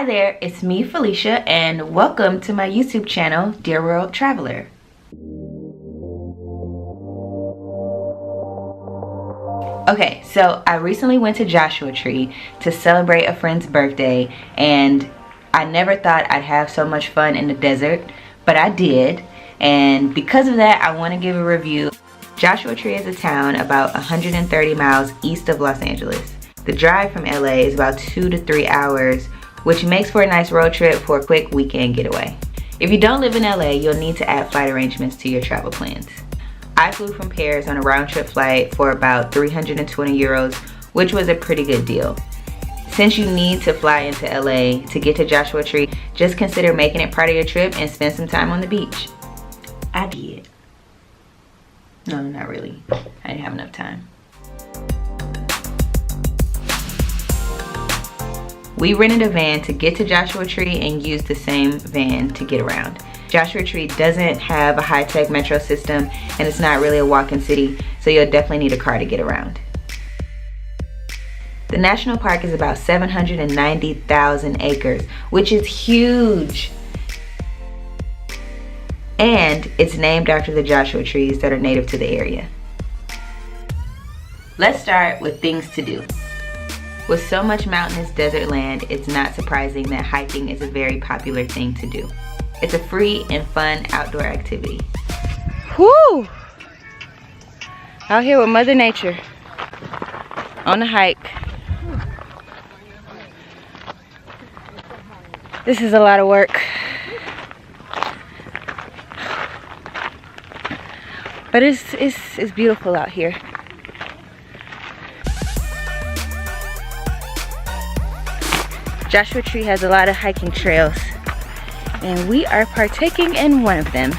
Hi there, it's me Felicia and welcome to my YouTube channel, Dear World Traveler. Okay, so I recently went to Joshua Tree to celebrate a friend's birthday and I never thought I'd have so much fun in the desert, but I did. And because of that, I want to give a review. Joshua Tree is a town about 130 miles east of Los Angeles. The drive from LA is about 2 to 3 hours, which makes for a nice road trip for a quick weekend getaway. If you don't live in LA, you'll need to add flight arrangements to your travel plans. I flew from Paris on a round-trip flight for about 320 euros, which was a pretty good deal. Since you need to fly into LA to get to Joshua Tree, just consider making it part of your trip and spend some time on the beach. I did. No, not really. I didn't have enough time. We rented a van to get to Joshua Tree and used the same van to get around. Joshua Tree doesn't have a high-tech metro system and it's not really a walk-in city, so you'll definitely need a car to get around. The national park is about 790,000 acres, which is huge. And it's named after the Joshua trees that are native to the area. Let's start with things to do. With so much mountainous desert land, it's not surprising that hiking is a very popular thing to do. It's a free and fun outdoor activity. Whoo! Out here with Mother Nature on a hike. This is a lot of work. But it's beautiful out here. Joshua Tree has a lot of hiking trails, and we are partaking in one of them.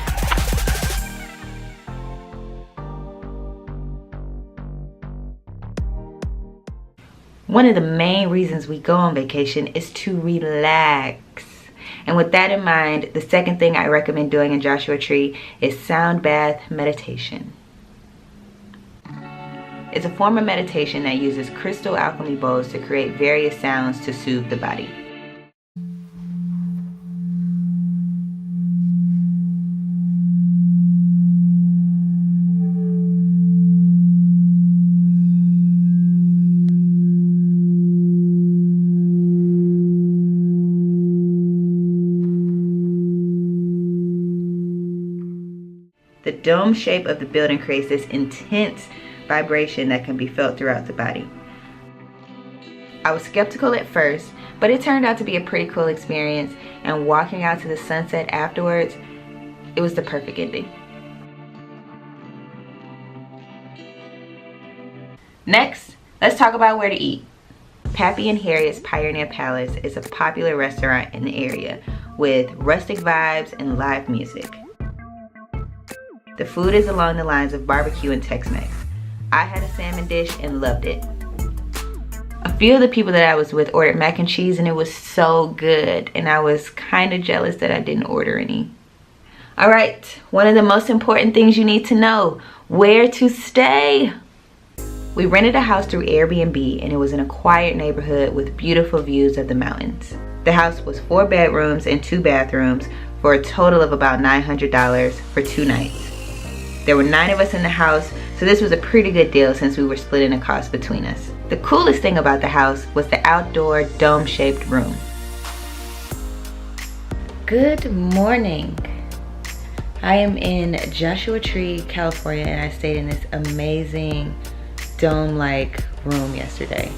One of the main reasons we go on vacation is to relax. And with that in mind, the second thing I recommend doing in Joshua Tree is sound bath meditation. It's a form of meditation that uses crystal alchemy bowls to create various sounds to soothe the body. The dome shape of the building creates this intense vibration that can be felt throughout the body. I was skeptical at first, but it turned out to be a pretty cool experience, and walking out to the sunset afterwards, it was the perfect ending. Next, let's talk about where to eat. Pappy and Harriet's Pioneer Palace is a popular restaurant in the area with rustic vibes and live music. The food is along the lines of barbecue and Tex-Mex. I had a salmon dish and loved it. A few of the people that I was with ordered mac and cheese and it was so good, and I was kind of jealous that I didn't order any. Alright, one of the most important things you need to know: where to stay. We rented a house through Airbnb and it was in a quiet neighborhood with beautiful views of the mountains. The house was 4 bedrooms and 2 bathrooms for a total of about $900 for 2 nights. There were 9 of us in the house, so this was a pretty good deal since we were splitting the cost between us. The coolest thing about the house was the outdoor dome-shaped room. Good morning. I am in Joshua Tree, California, and I stayed in this amazing dome-like room yesterday.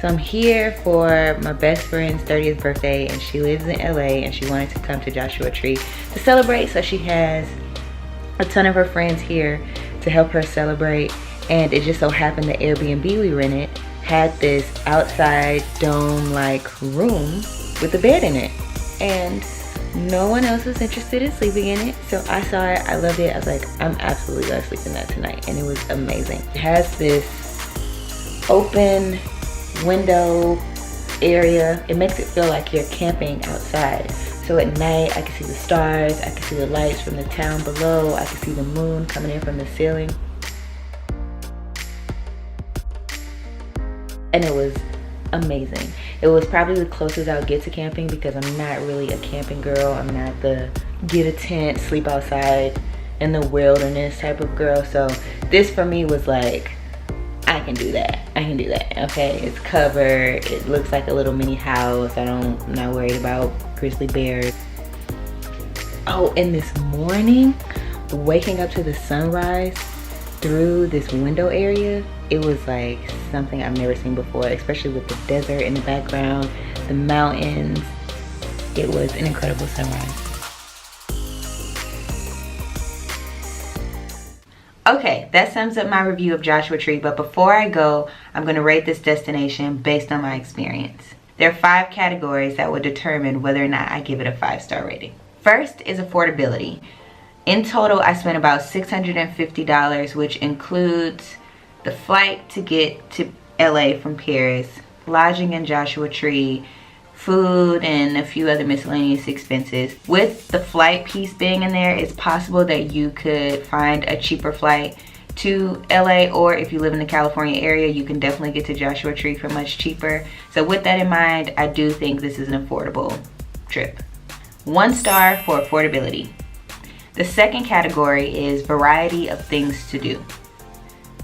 So I'm here for my best friend's 30th birthday, and she lives in LA and she wanted to come to Joshua Tree to celebrate, so she has a ton of her friends here to help her celebrate. And it just so happened the Airbnb we rented had this outside dome-like room with a bed in it, and no one else was interested in sleeping in it, so I saw it, I loved it. I was like, I'm absolutely gonna sleep in that tonight, and it was amazing. It has this open window area. It makes it feel like you're camping outside. So at night, I can see the stars, I can see the lights from the town below, I can see the moon coming in from the ceiling. And it was amazing. It was probably the closest I'll get to camping because I'm not really a camping girl. I'm not the get a tent, sleep outside in the wilderness type of girl. So this for me was like, I can do that. I can do that, okay? It's covered. It looks like a little mini house. I'm not worried about grizzly bears. Oh, and this morning, waking up to the sunrise through this window area, it was like something I've never seen before, especially with the desert in the background, the mountains. It was an incredible sunrise. Okay, that sums up my review of Joshua Tree, but before I go, I'm going to rate this destination based on my experience. There are 5 categories that will determine whether or not I give it a 5-star rating. First is affordability. In total, I spent about $650, which includes the flight to get to LA from Paris, lodging in Joshua Tree, food, and a few other miscellaneous expenses. With the flight piece being in there, it's possible that you could find a cheaper flight to LA, or if you live in the California area, you can definitely get to Joshua Tree for much cheaper. So with that in mind, I do think this is an affordable trip. 1 star for affordability. The second category is variety of things to do.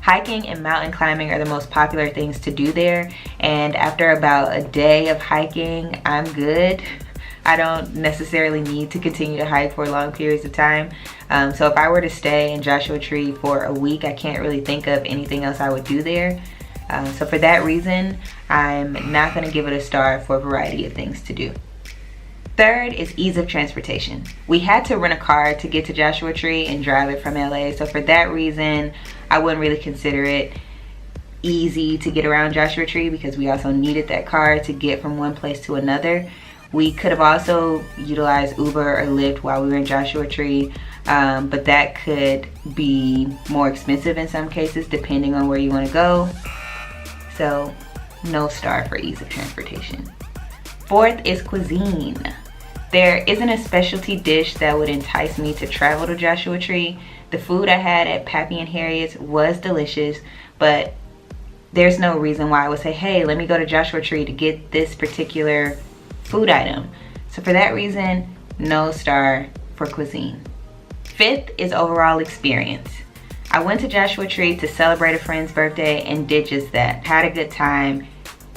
Hiking and mountain climbing are the most popular things to do there, and after about a day of hiking, I'm good. I don't necessarily need to continue to hike for long periods of time. So if I were to stay in Joshua Tree for a week, I can't really think of anything else I would do there. So for that reason, I'm not going to give it a star for a variety of things to do. Third is ease of transportation. We had to rent a car to get to Joshua Tree and drive it from LA. So for that reason, I wouldn't really consider it easy to get around Joshua Tree because we also needed that car to get from one place to another. We could have also utilized Uber or Lyft while we were in Joshua Tree, but that could be more expensive in some cases depending on where you want to go. So no star for ease of transportation. Fourth is cuisine. There isn't a specialty dish that would entice me to travel to Joshua Tree. The food I had at Pappy and Harriet's was delicious, but there's no reason why I would say, hey, let me go to Joshua Tree to get this particular food item. So for that reason, no star for cuisine. Fifth is overall experience. I went to Joshua Tree to celebrate a friend's birthday and did just that. Had a good time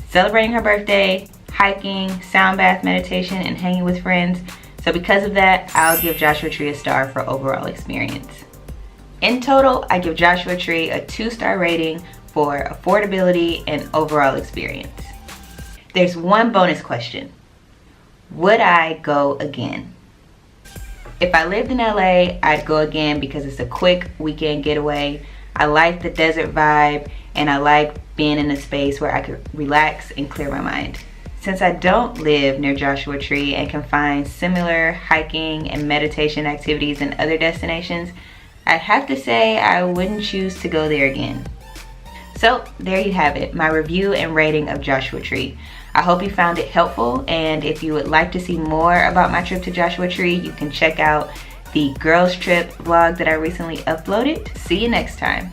celebrating her birthday, hiking, sound bath meditation, and hanging with friends. So because of that, I'll give Joshua Tree a star for overall experience. In total, I give Joshua Tree a 2-star rating for affordability and overall experience. There's one bonus question. Would I go again? If I lived in LA, I'd go again because it's a quick weekend getaway. I like the desert vibe, and I like being in a space where I could relax and clear my mind. Since I don't live near Joshua Tree and can find similar hiking and meditation activities in other destinations, I'd have to say I wouldn't choose to go there again. So there you have it, my review and rating of Joshua Tree. I hope you found it helpful, and if you would like to see more about my trip to Joshua Tree, you can check out the girls trip vlog that I recently uploaded. See you next time.